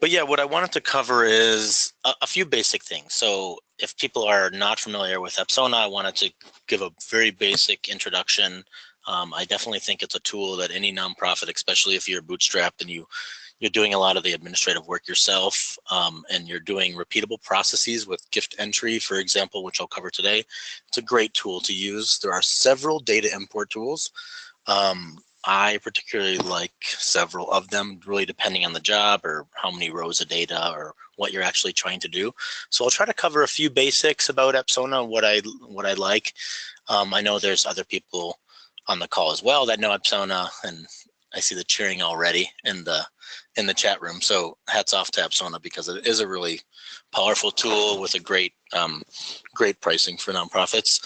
But yeah, what I wanted to cover is a few basic things. So if people are not familiar with Apsona, I wanted to give a very basic introduction. I definitely think it's a tool that any nonprofit, especially if you're bootstrapped and you're doing a lot of the administrative work yourself, and you're doing repeatable processes with gift entry, for example, which I'll cover today, it's a great tool to use. There are several data import tools. I particularly like several of them, really depending on the job or how many rows of data or what you're actually trying to do. So I'll try to cover a few basics about Apsona, what I like. I know there's other people on the call as well that know Apsona, and I see the cheering already in the chat room. So hats off to Apsona, because it is a really powerful tool with a great pricing for nonprofits.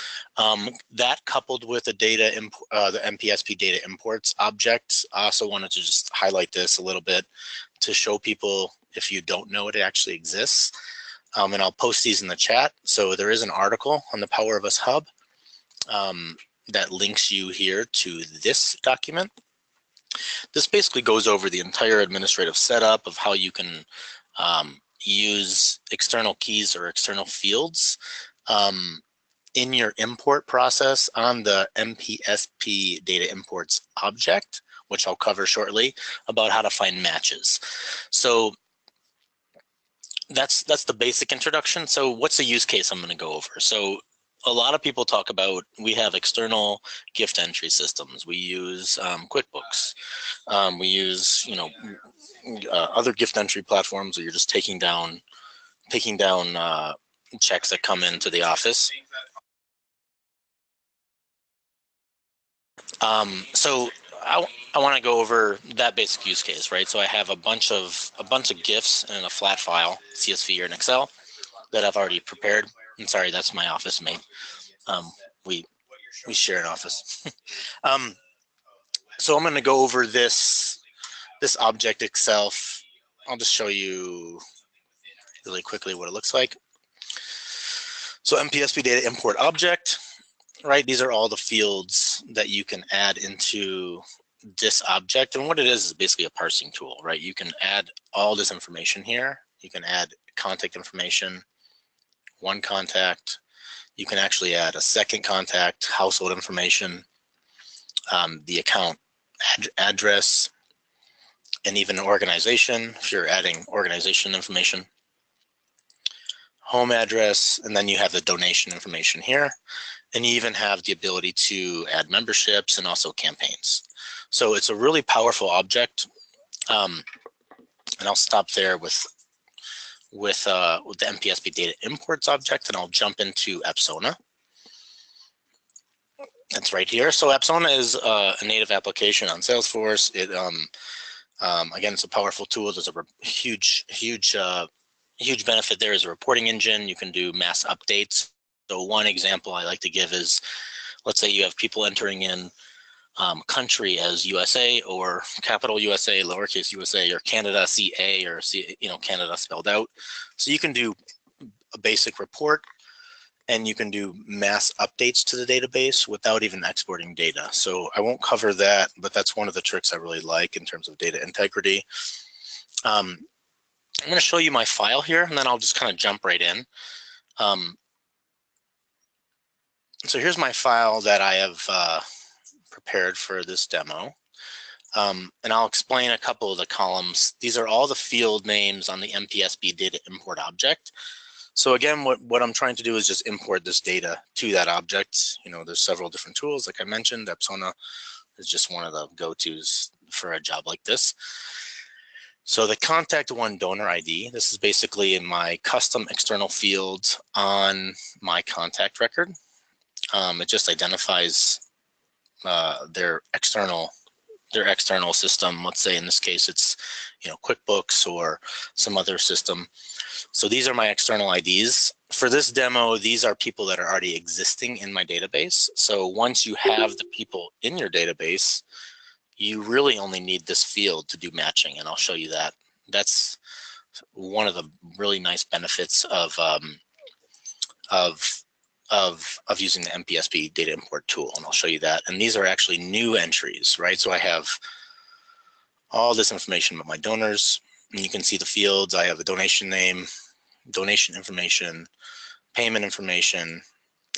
That coupled with the the NPSP data imports object, I also wanted to just highlight this a little bit to show people, if you don't know it actually exists. And I'll post these in the chat. So there is an article on the Power of Us Hub that links you here to this document. This basically goes over the entire administrative setup of how you can use external keys or external fields in your import process on the NPSP data imports object, which I'll cover shortly, about how to find matches. So that's the basic introduction. So what's the use case I'm going to go over? So a lot of people talk about, we have external gift entry systems. We use QuickBooks. We use, other gift entry platforms where you're just taking down checks that come into the office. So I want to go over that basic use case, right? So I have a bunch of GIFs in a flat file, CSV or an Excel, that I've already prepared. I'm sorry, that's my office mate. We share an office. So I'm going to go over this object itself. I'll just show you really quickly what it looks like. So NPSP data import object, right? These are all the fields that you can add into this object. And what it is basically a parsing tool, right? You can add all this information here. You can add contact information, one contact. You can actually add a second contact, household information, the account address, and even an organization, if you're adding organization information, home address, and then you have the donation information here. And you even have the ability to add memberships and also campaigns. So it's a really powerful object. And I'll stop there with the NPSP data imports object, and I'll jump into Apsona. It's right here. So Apsona is a native application on Salesforce. It again, it's a powerful tool. There's a huge benefit there is a reporting engine. You can do mass updates. So one example I like to give is, let's say you have people entering in country as USA or capital USA, lowercase USA, or Canada CA, or Canada spelled out. So you can do a basic report, and you can do mass updates to the database without even exporting data. So I won't cover that, but that's one of the tricks I really like in terms of data integrity. I'm going to show you my file here, and then I'll just kind of jump right in. So here's my file that I have prepared for this demo. And I'll explain a couple of the columns. These are all the field names on the NPSP data import object. So again, what I'm trying to do is just import this data to that object. There's several different tools, like I mentioned. Apsona is just one of the go-tos for a job like this. So the contact one donor ID, this is basically in my custom external fields on my contact record. It just identifies their external system. Let's say in this case it's QuickBooks or some other system. So these are my external IDs. For this demo, these are people that are already existing in my database. So once you have the people in your database, you really only need this field to do matching, and I'll show you that. That's one of the really nice benefits of using the NPSP data import tool, and I'll show you that. And these are actually new entries, right? So I have all this information about my donors, And you can see the fields. I have a donation name, donation information, payment information.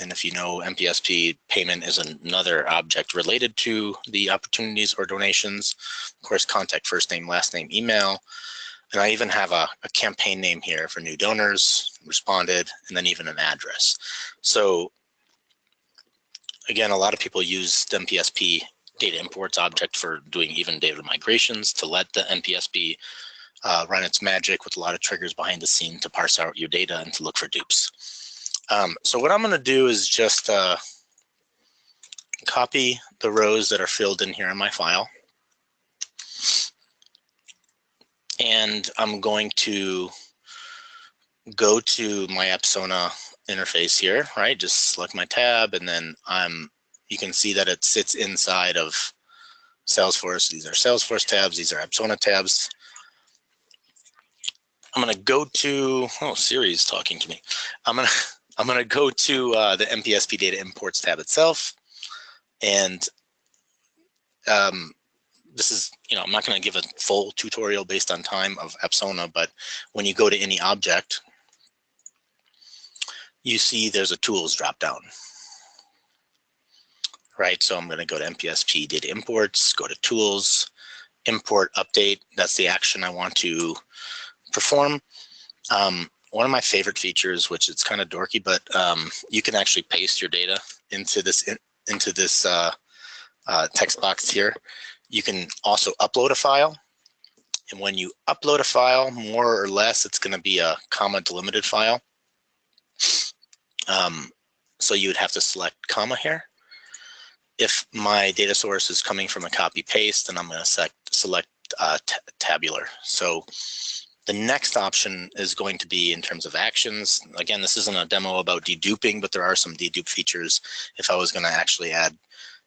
And if you know NPSP, payment is another object related to the opportunities or donations. Of course, contact, first name, last name, email. And I even have a campaign name here for new donors, responded, and then even an address. So again, a lot of people use the NPSP data imports object for doing even data migrations, to let the NPSP run its magic with a lot of triggers behind the scene to parse out your data and to look for dupes. So what I'm going to do is just copy the rows that are filled in here in my file. And I'm going to go to my Apsona interface here, right? Just select my tab, and then you can see that it sits inside of Salesforce. These are Salesforce tabs. These are Apsona tabs. I'm going to go to, oh, Siri is talking to me. I'm going to go to the NPSP data imports tab itself. And this is, I'm not going to give a full tutorial based on time of Apsona, but when you go to any object, you see there's a tools drop down, right? So I'm going to go to NPSP data imports, go to tools, import update. That's the action I want to perform. One of my favorite features, which it's kind of dorky, but you can actually paste your data into this text box here. You can also upload a file. And when you upload a file, more or less, it's going to be a comma delimited file. So you would have to select comma here. If my data source is coming from a copy paste, then I'm going to select tabular. So the next option is going to be in terms of actions. Again, this isn't a demo about deduping, but there are some dedupe features if I was going to actually add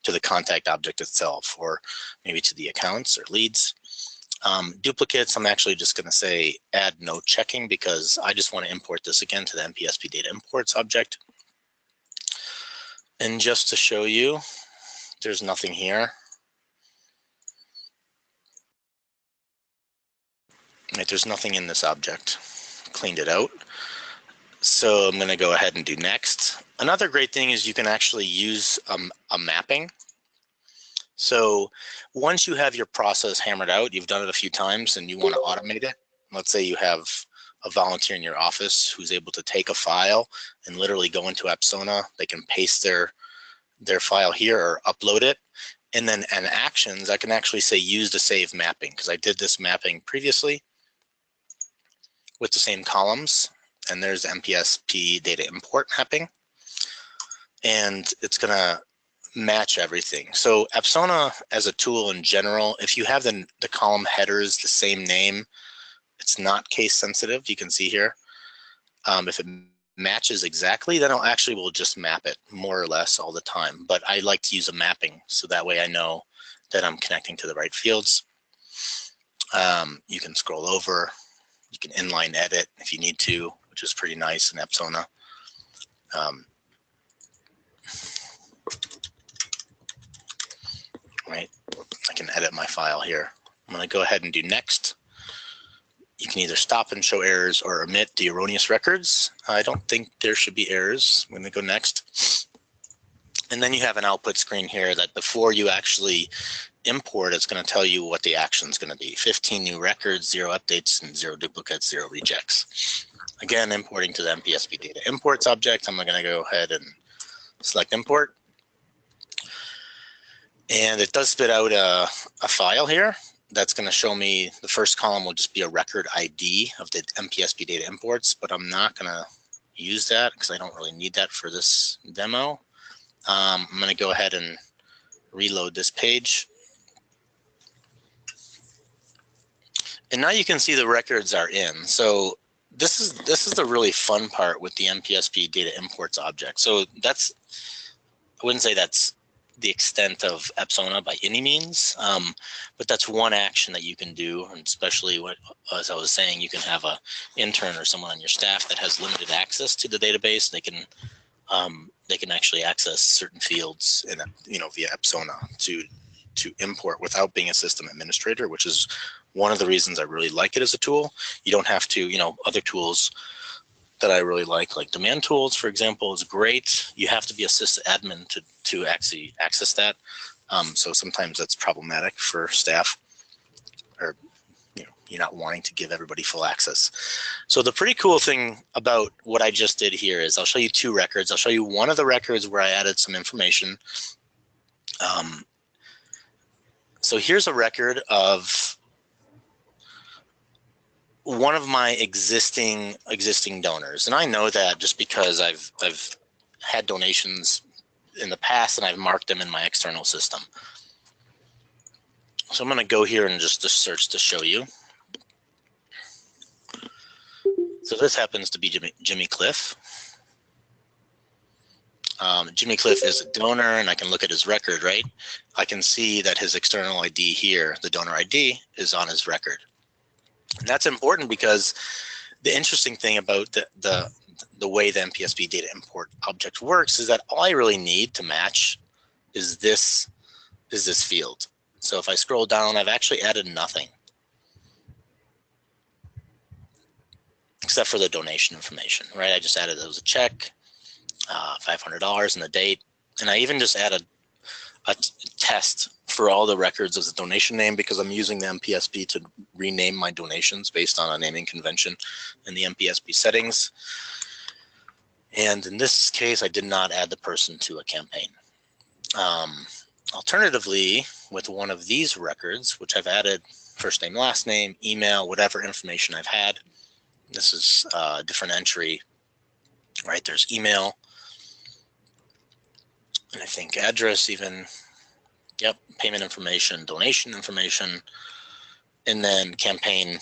to the contact object itself, or maybe to the accounts or leads. Duplicates, I'm actually just going to say add no checking, because I just want to import this again to the NPSP data imports object. And just to show you, there's nothing here. Right, there's nothing in this object. Cleaned it out. So I'm going to go ahead and do next. Another great thing is you can actually use a mapping. So once you have your process hammered out, you've done it a few times and you want to automate it. Let's say you have a volunteer in your office who's able to take a file and literally go into Apsona. They can paste their file here or upload it. And then in actions, I can actually say use the save mapping, because I did this mapping previously with the same columns. And there's NPSP data import mapping. And it's going to match everything. So Apsona as a tool in general, if you have the column headers the same name, it's not case sensitive. You can see here. If it matches exactly, then it actually will just map it more or less all the time. But I like to use a mapping, so that way I know that I'm connecting to the right fields. You can scroll over. You can inline edit if you need to, which is pretty nice in Apsona. Right, I can edit my file here. I'm going to go ahead and do next. You can either stop and show errors or omit the erroneous records. I don't think there should be errors. I'm going to go next. And then you have an output screen here that before you actually import, it's going to tell you what the action is going to be. 15 new records, 0 updates, and 0 duplicates, 0 rejects. Again, importing to the NPSP data imports object. I'm going to go ahead and select import. And it does spit out a file here that's going to show me, the first column will just be a record ID of the NPSP data imports, but I'm not going to use that because I don't really need that for this demo. I'm going to go ahead and reload this page. And now you can see the records are in. So this is the really fun part with the NPSP data imports object. So that's, I wouldn't say that's the extent of Apsona by any means, but that's one action that you can do, and especially what, as I was saying, you can have an intern or someone on your staff that has limited access to the database. They can actually access certain fields in via Apsona to import without being a system administrator, which is one of the reasons I really like it as a tool. You don't have to, other tools that I really like demand tools, for example, is great. You have to be a sysadmin to actually access that. So sometimes that's problematic for staff, or you're not wanting to give everybody full access. So the pretty cool thing about what I just did here is I'll show you two records. I'll show you one of the records where I added some information. So here's a record of one of my existing donors, and I know that just because I've had donations in the past and I've marked them in my external system. So I'm going to go here and just search to show you. So this happens to be Jimmy Cliff. Jimmy Cliff is a donor, and I can look at his record, right? I can see that his external ID here, the donor ID, is on his record. And that's important because the interesting thing about the way the NPSP data import object works is that all I really need to match is this field. So if I scroll down, I've actually added nothing except for the donation information, right? I just added there was a check, $500 and the date, and I even just added a test for all the records as a donation name because I'm using the NPSP to rename my donations based on a naming convention in the NPSP settings. And in this case, I did not add the person to a campaign. Alternatively, with one of these records, which I've added first name, last name, email, whatever information I've had, this is a different entry, right? There's email, and I think address even, yep, payment information, donation information, and then campaign,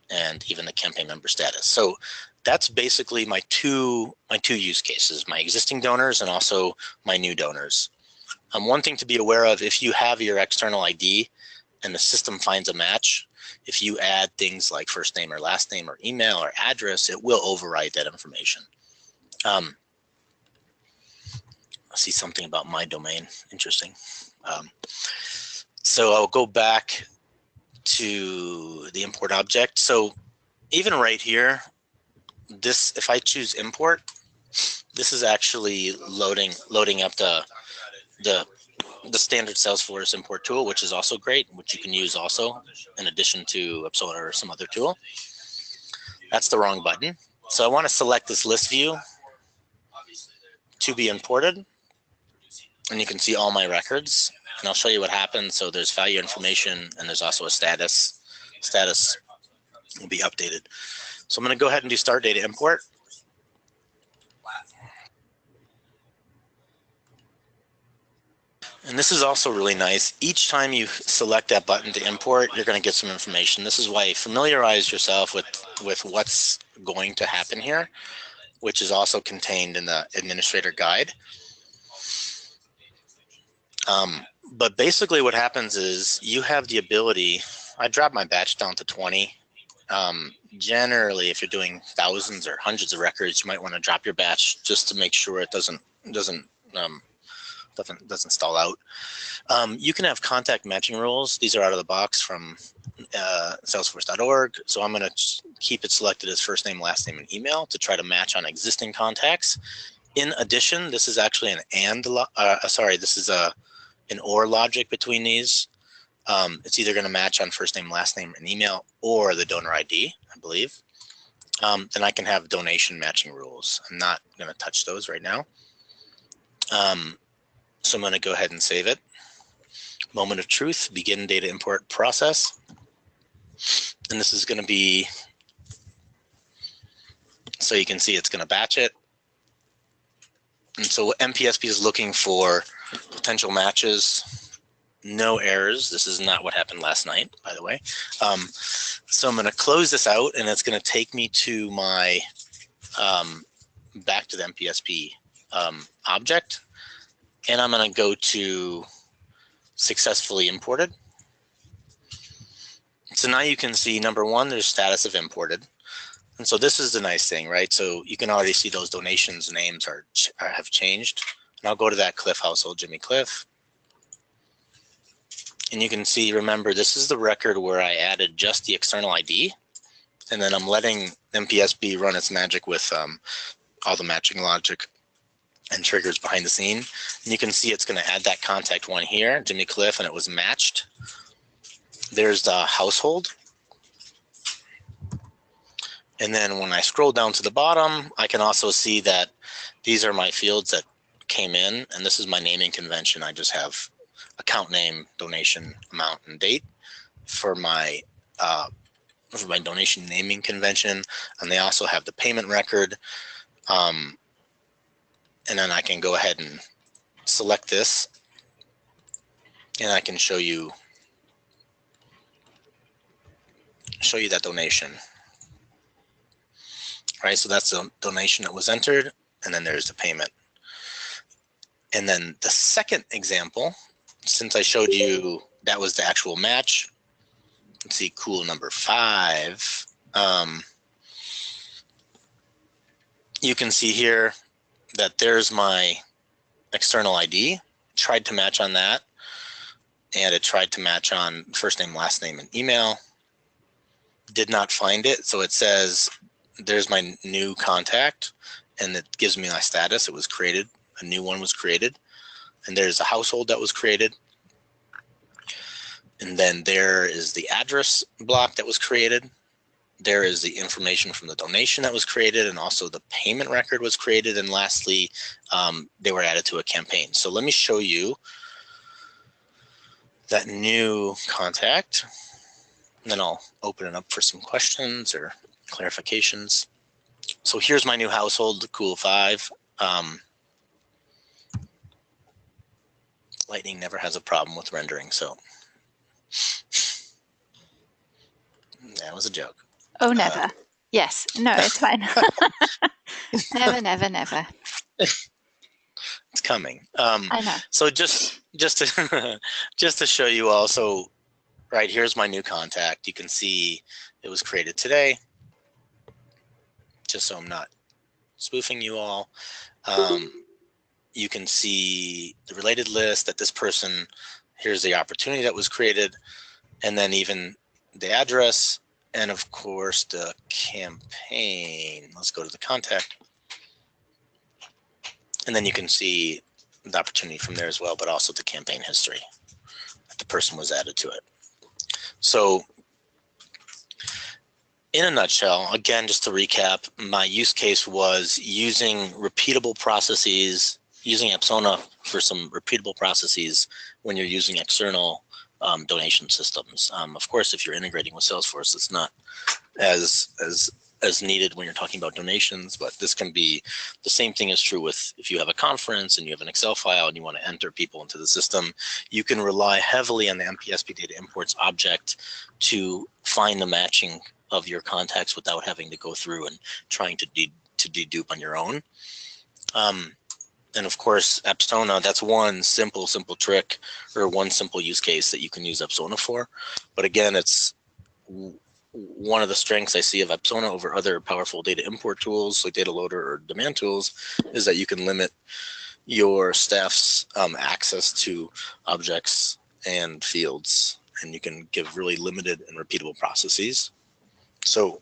and even the campaign member status. So that's basically my two use cases, my existing donors and also my new donors. One thing to be aware of, if you have your external ID and the system finds a match, if you add things like first name or last name or email or address, it will override that information. I see something about my domain, interesting. So I'll go back to the import object. So even right here, this, if I choose import, this is actually loading up the standard Salesforce import tool, which is also great, which you can use also in addition to Apsona or some other tool. That's the wrong button. So I want to select this list view to be imported, and you can see all my records, and I'll show you what happens. So there's value information, and there's also a status. Status will be updated. So I'm going to go ahead and do start data import. And this is also really nice. Each time you select that button to import, you're going to get some information. This is why familiarize yourself with what's going to happen here, which is also contained in the administrator guide. But basically what happens is you have the ability, I dropped my batch down to 20. Generally, if you're doing thousands or hundreds of records, you might want to drop your batch just to make sure it doesn't stall out. You can have contact matching rules. These are out of the box from salesforce.org. So I'm going to keep it selected as first name, last name, and email to try to match on existing contacts. In addition, this is actually this is an OR logic between these. It's either going to match on first name, last name, and email, or the donor ID, I believe. Then I can have donation matching rules. I'm not going to touch those right now. So I'm going to go ahead and save it. Moment of truth, begin data import process. And this is going to be, so you can see it's going to batch it. And so NPSP is looking for potential matches, no errors. This is not what happened last night, by the way. So I'm going to close this out, and it's going to take me to my, back to the NPSP object. And I'm going to go to successfully imported. So now you can see, number one, there's status of imported. And so this is the nice thing, right? So you can already see those donations names have changed. And I'll go to that Cliff household, Jimmy Cliff. And you can see, remember, this is the record where I added just the external ID. And then I'm letting NPSP run its magic with all the matching logic and triggers behind the scene. And you can see it's going to add that contact one here, Jimmy Cliff, and it was matched. There's the household. And then when I scroll down to the bottom, I can also see that these are my fields that came in, and this is my naming convention. I just have account name, donation amount, and date for my donation naming convention. And they also have the payment record. And then I can go ahead and select this, and I can show you that donation. All right, so that's the donation that was entered, and then there's the payment. And then the second example, since I showed you that was the actual match, let's see, cool number 5. You can see here that there's my external ID. Tried to match on that, and it tried to match on first name, last name, and email. Did not find it, so it says there's my new contact, and it gives me my status. It was created, a new one was created, and there's a household that was created. And then there is the address block that was created. There is the information from the donation that was created, and also the payment record was created. And lastly, they were added to a campaign. So let me show you that new contact, and then I'll open it up for some questions or clarifications. So here's my new household, the Cool 5. Lightning never has a problem with rendering, so that was a joke. Oh, never. Yes. No, it's fine. Never, never, never. It's coming. I know. So just to just to show you all, so right here's my new contact. You can see it was created today. Just so I'm not spoofing you all. You can see the related list, that this person, here's the opportunity that was created, and then even the address, and of course the campaign. Let's go to the contact. And then you can see the opportunity from there as well, but also the campaign history that the person was added to it. So in a nutshell, again, just to recap, my use case was using repeatable processes, using Apsona for some repeatable processes when you're using external donation systems. Of course, if you're integrating with Salesforce, it's not as needed when you're talking about donations, but this can be the same thing is true with if you have a conference and you have an Excel file and you want to enter people into the system. You can rely heavily on the NPSP data imports object to find the matching of your contacts without having to go through and trying to dedupe on your own. And of course, Apsona, that's one simple trick, or one simple use case that you can use Apsona for. But again, it's one of the strengths I see of Apsona over other powerful data import tools like data loader or demand tools is that you can limit your staff's access to objects and fields, and you can give really limited and repeatable processes. So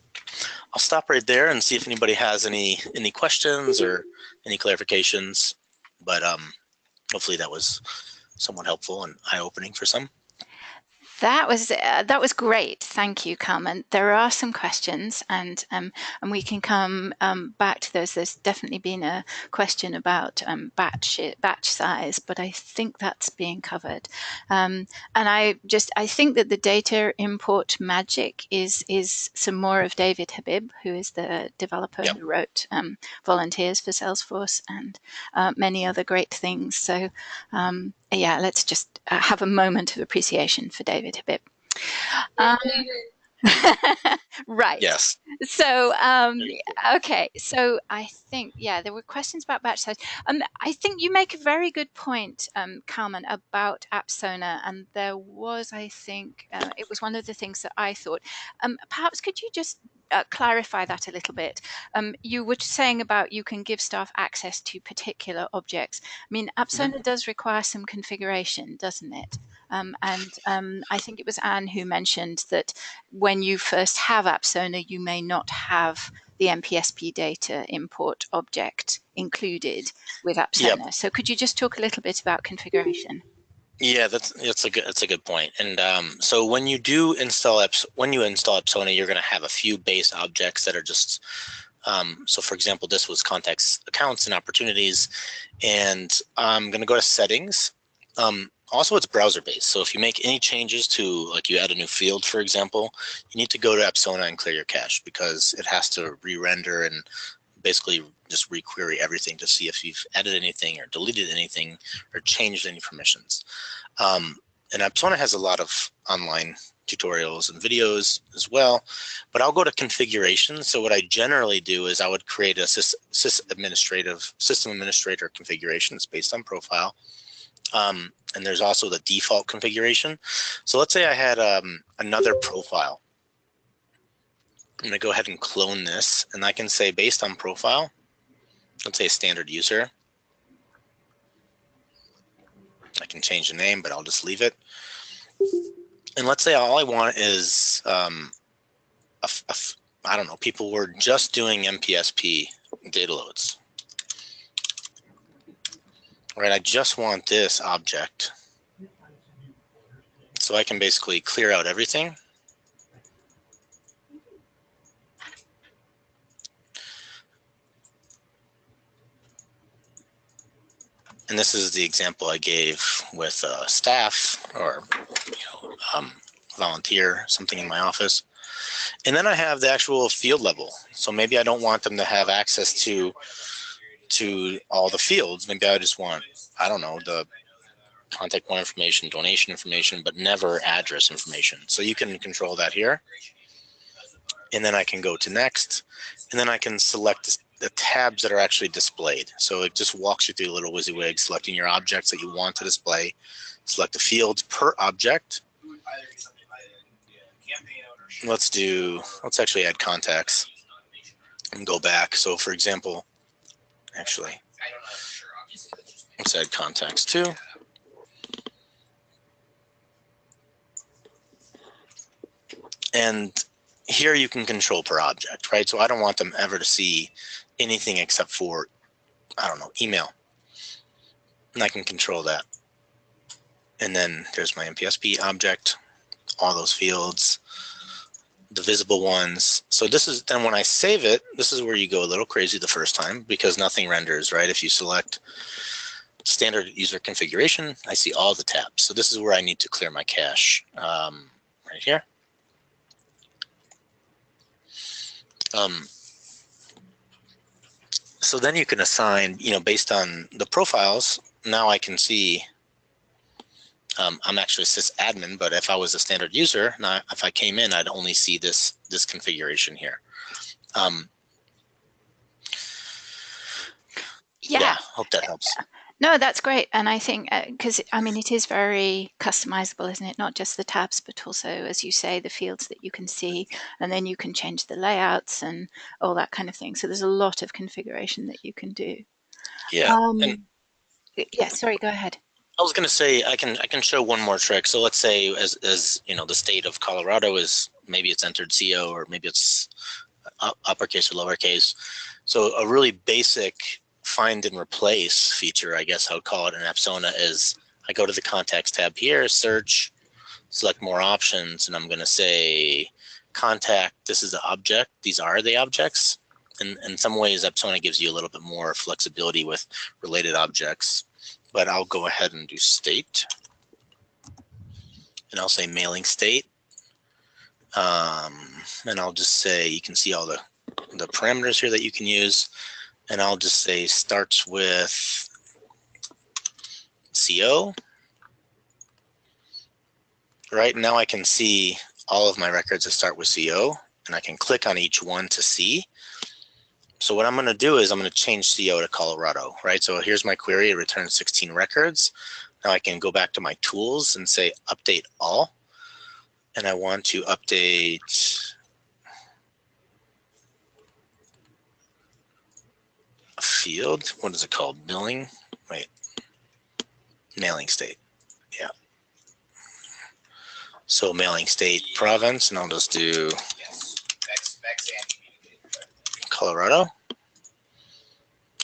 I'll stop right there and see if anybody has any questions or any clarifications, but hopefully that was somewhat helpful and eye-opening for some. That was great. Thank you, Carmen. There are some questions, and we can come back to those. There's definitely been a question about batch size, but I think that's being covered. And I think that the data import magic is some more of David Habib, who is the developer who wrote Volunteers for Salesforce and many other great things. So yeah, let's just have a moment of appreciation for David Habib. Right. Yes. So, okay. So I think, yeah, there were questions about batch size. I think you make a very good point, Carmen, about Apsona. And there was, I think, it was one of the things that I thought. Perhaps could you just clarify that a little bit? You were saying about you can give staff access to particular objects. I mean, Apsona does require some configuration, doesn't it? I think it was Anne who mentioned that when you first have Apsona, you may not have the NPSP data import object included with Yep. Apsona. So could you just talk a little bit about configuration? Yeah, that's a good point. And so when you install Apsona, you're going to have a few base objects that are just so for example, this was contacts, accounts, and opportunities, and I'm going to go to settings. Also, it's browser based. So if you make any changes to, like you add a new field, for example, you need to go to Apsona and clear your cache because it has to re-render and basically just requery everything to see if you've added anything or deleted anything or changed any permissions. And Apsona has a lot of online tutorials and videos as well, but I'll go to configuration. So what I generally do is I would create a system administrator configuration. It's based on profile. And there's also the default configuration. So let's say I had another profile. I'm gonna go ahead and clone this, and I can say based on profile, let's say standard user. I can change the name, but I'll just leave it. And let's say all I want is, I don't know, people were just doing NPSP data loads. Right, I just want this object. So I can basically clear out everything. And this is the example I gave with staff or volunteer, something in my office. And then I have the actual field level. So maybe I don't want them to have access to all the fields. Maybe I just want, I don't know, the contact point information, donation information, but never address information. So you can control that here. And then I can go to next, and then I can select the tabs that are actually displayed. So it just walks you through a little WYSIWYG, selecting your objects that you want to display, select the fields per object. Let's actually add contacts and go back. So for example, actually, let's add contacts too. And here you can control per object, right? So I don't want them ever to see anything except for, I don't know, email. And I can control that. And then there's my NPSP object, all those fields, the visible ones. So this is, then when I save it, this is where you go a little crazy the first time because nothing renders, right? If you select standard user configuration, I see all the tabs. So this is where I need to clear my cache, right here. So then you can assign, based on the profiles, now I can see I'm actually a sysadmin, but if I was a standard user, now if I came in, I'd only see this configuration here. Yeah, hope that helps. No, that's great. And I think, because I mean, it is very customizable, isn't it? Not just the tabs, but also, as you say, the fields that you can see, and then you can change the layouts and all that kind of thing. So there's a lot of configuration that you can do. Yeah. Yeah, sorry, go ahead. I was going to say I can show one more trick. So let's say as the state of Colorado is, maybe it's entered CO or maybe it's uppercase or lowercase. So a really basic find and replace feature, I guess I would call it in Apsona, is I go to the contacts tab here, search, select more options, and I'm going to say contact. This is the object. These are the objects. And in some ways, Apsona gives you a little bit more flexibility with related objects. But I'll go ahead and do state. And I'll say mailing state. And I'll just say, you can see all the parameters here that you can use. And I'll just say starts with CO. Right now I can see all of my records that start with CO, and I can click on each one to see. So what I'm going to do is I'm going to change CO to Colorado, right? So here's my query, it returns 16 records. Now I can go back to my tools and say update all. And I want to update a field. What is it called? Billing? Wait, mailing state. Yeah. So mailing state province, and I'll just do Colorado.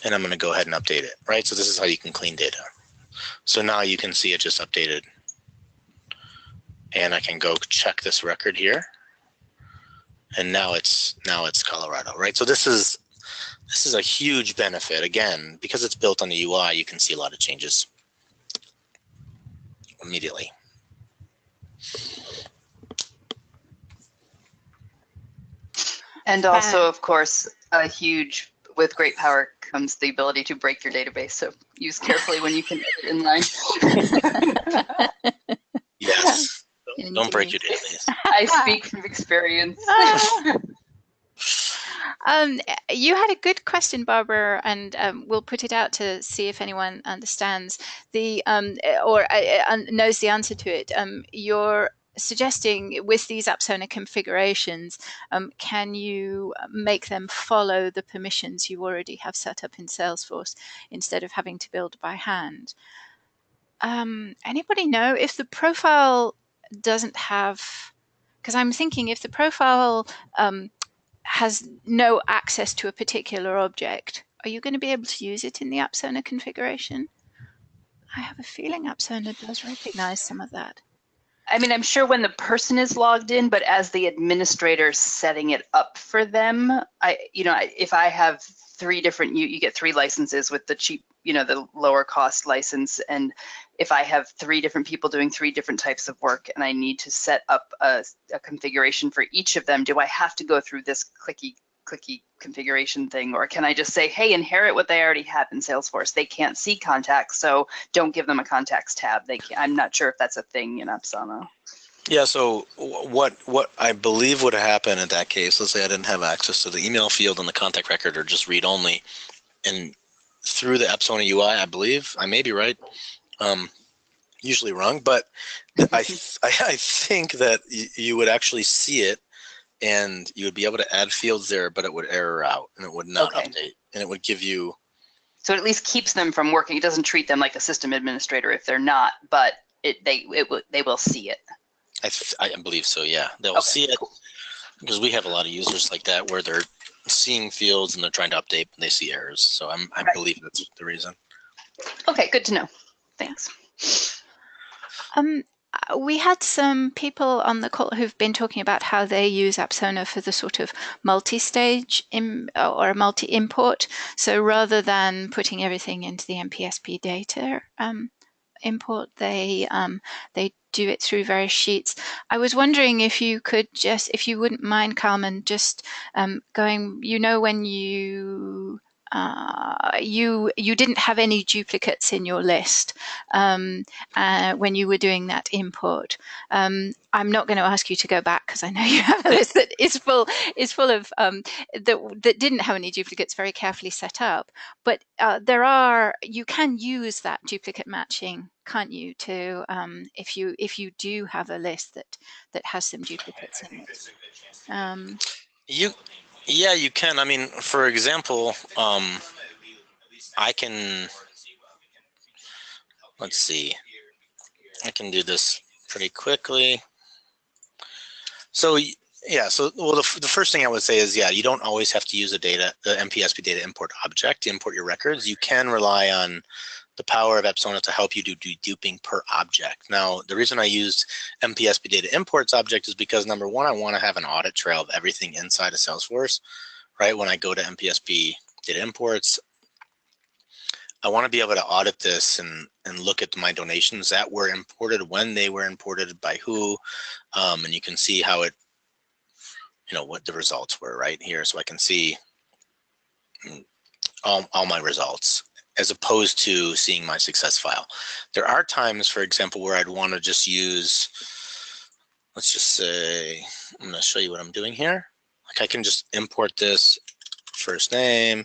And I'm going to go ahead and update it, right? So this is how you can clean data. So now you can see it just updated. And I can go check this record here. And now it's Colorado, right? So this is a huge benefit. Again, because it's built on the UI, you can see a lot of changes immediately. And also, of course, a huge, with great power comes the ability to break your database. So use carefully when you can edit inline. Yes. Don't break your database. I speak from experience. You had a good question, Barbara, and we'll put it out to see if anyone understands the or knows the answer to it. You're suggesting with these Apsona configurations, can you make them follow the permissions you already have set up in Salesforce instead of having to build by hand? Anybody know if the profile doesn't have, because I'm thinking if the profile has no access to a particular object, are you going to be able to use it in the Apsona configuration? I have a feeling Apsona does recognize some of that. I mean, I'm sure when the person is logged in, but as the administrator setting it up for them, if I have three different, you get 3 licenses with the cheap, the lower cost license. And if I have 3 different people doing 3 different types of work and I need to set up a configuration for each of them, do I have to go through this clicky configuration thing, or can I just say, hey, inherit what they already have in Salesforce? They can't see contacts, so don't give them a contacts tab. I'm not sure if that's a thing in Apsona. Yeah, so what I believe would happen in that case, let's say I didn't have access to the email field and the contact record, or just read only, and through the Apsona UI, I believe, I may be right, usually wrong, but I think that you would actually see it, and you would be able to add fields there, but it would error out and it would not update, and it would give you. So it at least keeps them from working. It doesn't treat them like a system administrator if they're not, but they will see it. I believe so. Yeah, they'll see it, because we have a lot of users like that where they're seeing fields and they're trying to update and they see errors. So I believe that's the reason. Okay, good to know. Thanks. We had some people on the call who've been talking about how they use Apsona for the sort of multi-stage or multi-import. So rather than putting everything into the NPSP data import, they do it through various sheets. I was wondering if you could if you wouldn't mind, Carmen, just going, when you didn't have any duplicates in your list when you were doing that import. I'm not going to ask you to go back, because I know you have a list that is full of that didn't have any duplicates very carefully set up. But you can use that duplicate matching, can't you? To if you do have a list that has some duplicates in it. Yeah, you can. I mean, for example, I can, let's see, I can do this pretty quickly. So yeah, the first thing I would say is, you don't always have to use the NPSP data import object to import your records. You can rely on the power of Apsona to help you do duping per object. Now, the reason I used NPSP data imports object is because, number one, I want to have an audit trail of everything inside of Salesforce, right? When I go to NPSP data imports, I want to be able to audit this and look at my donations that were imported, when they were imported, by who, and you can see how it, what the results were right here. So I can see all my results, as opposed to seeing my success file. There are times, for example, where I'd want to just use, let's just say, I'm going to show you what I'm doing here. Like, I can just import this first name,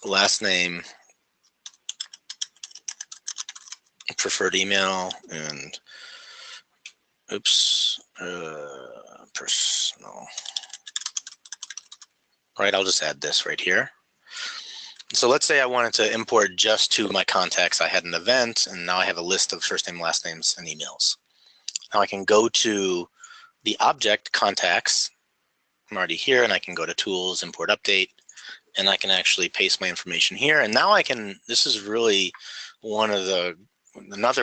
last name, preferred email, and personal. Right, I'll just add this right here. So let's say I wanted to import just to my contacts. I had an event, and now I have a list of first name, last names, and emails. Now I can go to the object contacts. I'm already here, and I can go to tools, import update, and I can actually paste my information here. And now I can, this is really another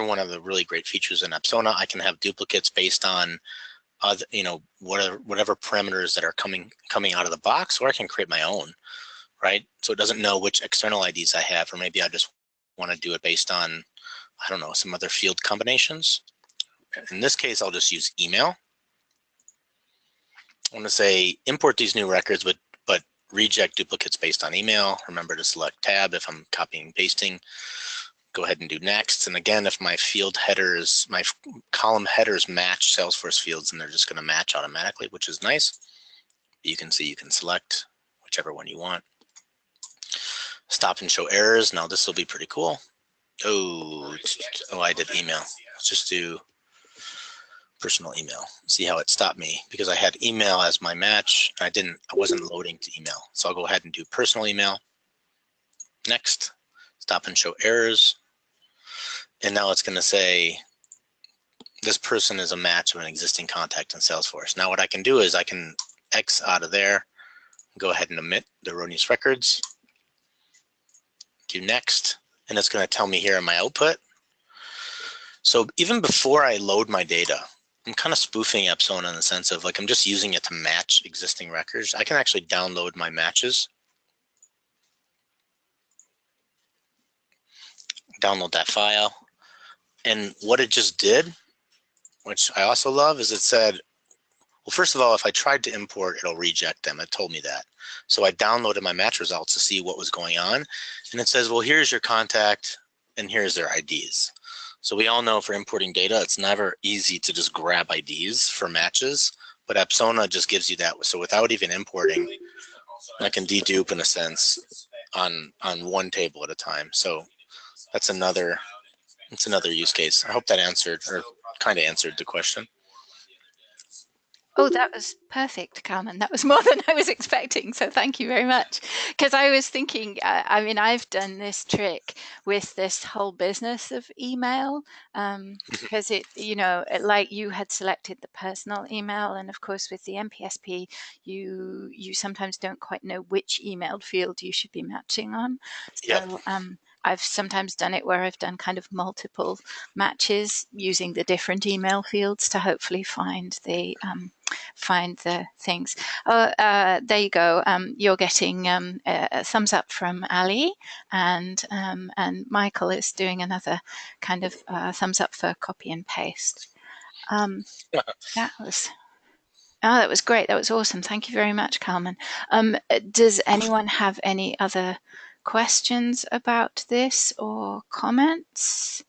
one of the really great features in Apsona. I can have duplicates based on whatever parameters that are coming out of the box, or I can create my own, right? So it doesn't know which external IDs I have, or maybe I just want to do it based on, I don't know, some other field combinations. In this case, I'll just use email. I want to say import these new records, but reject duplicates based on email. Remember to select tab if I'm copying and pasting. Go ahead and do next. And again, if my field headers, my column headers match Salesforce fields, then they're just going to match automatically, which is nice. You can see you can select whichever one you want. Stop and show errors. Now this will be pretty cool. Oh, I did email. Let's just do personal email. See how it stopped me because I had email as my match. I wasn't loading to email. So I'll go ahead and do personal email. Next, stop and show errors. And now it's going to say this person is a match of an existing contact in Salesforce. Now what I can do is I can X out of there, go ahead and omit the erroneous records, do next, and it's going to tell me here in my output. So even before I load my data, I'm kind of spoofing Apsona in the sense of like I'm just using it to match existing records. I can actually download my matches, download that file. And what it just did, which I also love, is it said, well, first of all, if I tried to import, it'll reject them. It told me that. So I downloaded my match results to see what was going on. And it says, well, here's your contact and here's their IDs. So we all know for importing data, it's never easy to just grab IDs for matches, but Apsona just gives you that. So without even importing, I can dedupe in a sense on one table at a time. So that's another use case. I hope that answered or kind of answered the question. Oh, that was perfect, Carmen. That was more than I was expecting. So thank you very much. Because I was thinking, I mean, I've done this trick with this whole business of email because like you had selected the personal email. And of course, with the NPSP, you sometimes don't quite know which emailed field you should be matching on. So yep. I've sometimes done it where I've done kind of multiple matches using the different email fields to hopefully find the things. There you go. You're getting a thumbs up from Ali, and Michael is doing another kind of thumbs up for copy and paste. That was great. That was awesome. Thank you very much, Carmen. Does anyone have any other questions about this or comments?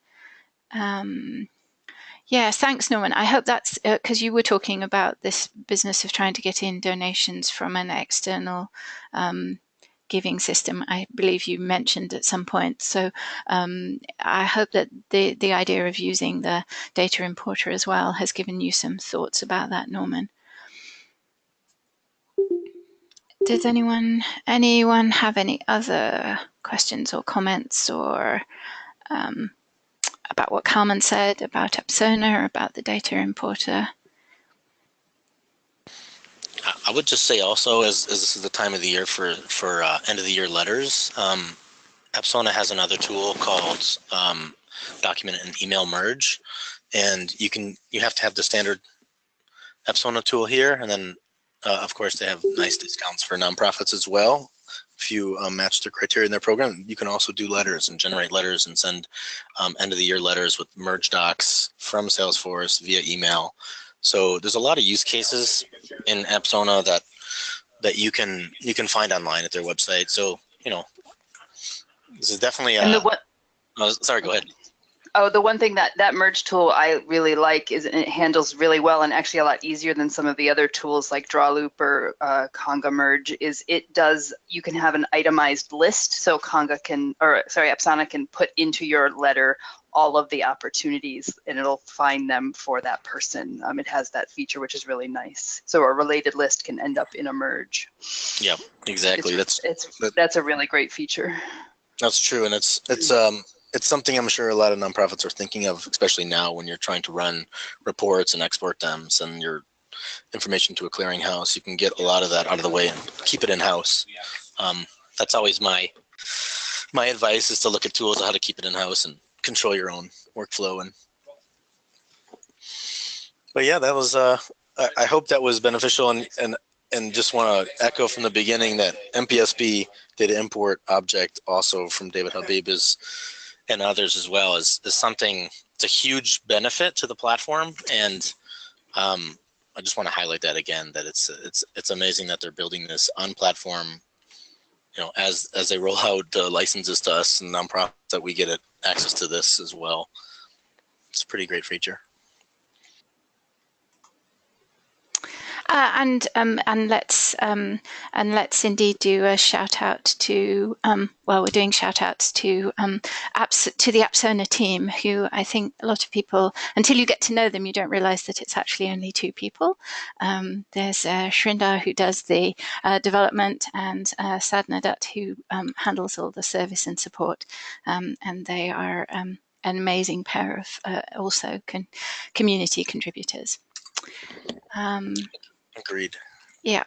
Yeah, thanks, Norman. I hope that's because you were talking about this business of trying to get in donations from an external giving system. I believe you mentioned at some point. So I hope that the idea of using the data importer as well has given you some thoughts about that, Norman. Does anyone have any other questions or comments or about what Carmen said about Apsona or about the data importer? I would just say also, as this is the time of the year for end of the year letters, Apsona has another tool called document and email merge, and you have to have the standard Apsona tool here, and then of course they have nice discounts for nonprofits as well. If you match the criteria in their program, you can also do letters and generate letters and send end of the year letters with merge docs from Salesforce via email. So there's a lot of use cases in Apsona that you can find online at their website. So this is definitely sorry, go ahead. Oh, the one thing that merge tool I really like is it handles really well and actually a lot easier than some of the other tools like Drawloop or Conga merge is you can have an itemized list. So Apsona can put into your letter all of the opportunities and it'll find them for that person. It has that feature, which is really nice. So a related list can end up in a merge. Yeah, exactly. That's a really great feature. That's true. And it's it's something I'm sure a lot of nonprofits are thinking of, especially now when you're trying to run reports and export them, send your information to a clearinghouse. You can get a lot of that out of the way and keep it in-house. That's always my advice, is to look at tools on how to keep it in-house and control your own workflow. But yeah, that was I hope that was beneficial, and just want to echo from the beginning that NPSP data import object, also from David Habib, and others as well, is something. It's a huge benefit to the platform, and I just want to highlight that again, that it's amazing that they're building this on platform. As they roll out the licenses to us and nonprofits, that we get access to this as well. It's a pretty great feature. And let's indeed do a shout out to we're doing shout outs to the Apsona team, who I think a lot of people, until you get to know them, you don't realize that it's actually only 2 people. There's Shrindar, who does the development, and Sadhna Dutt, who handles all the service and support, and they are an amazing pair of also community contributors. Agreed. Yeah.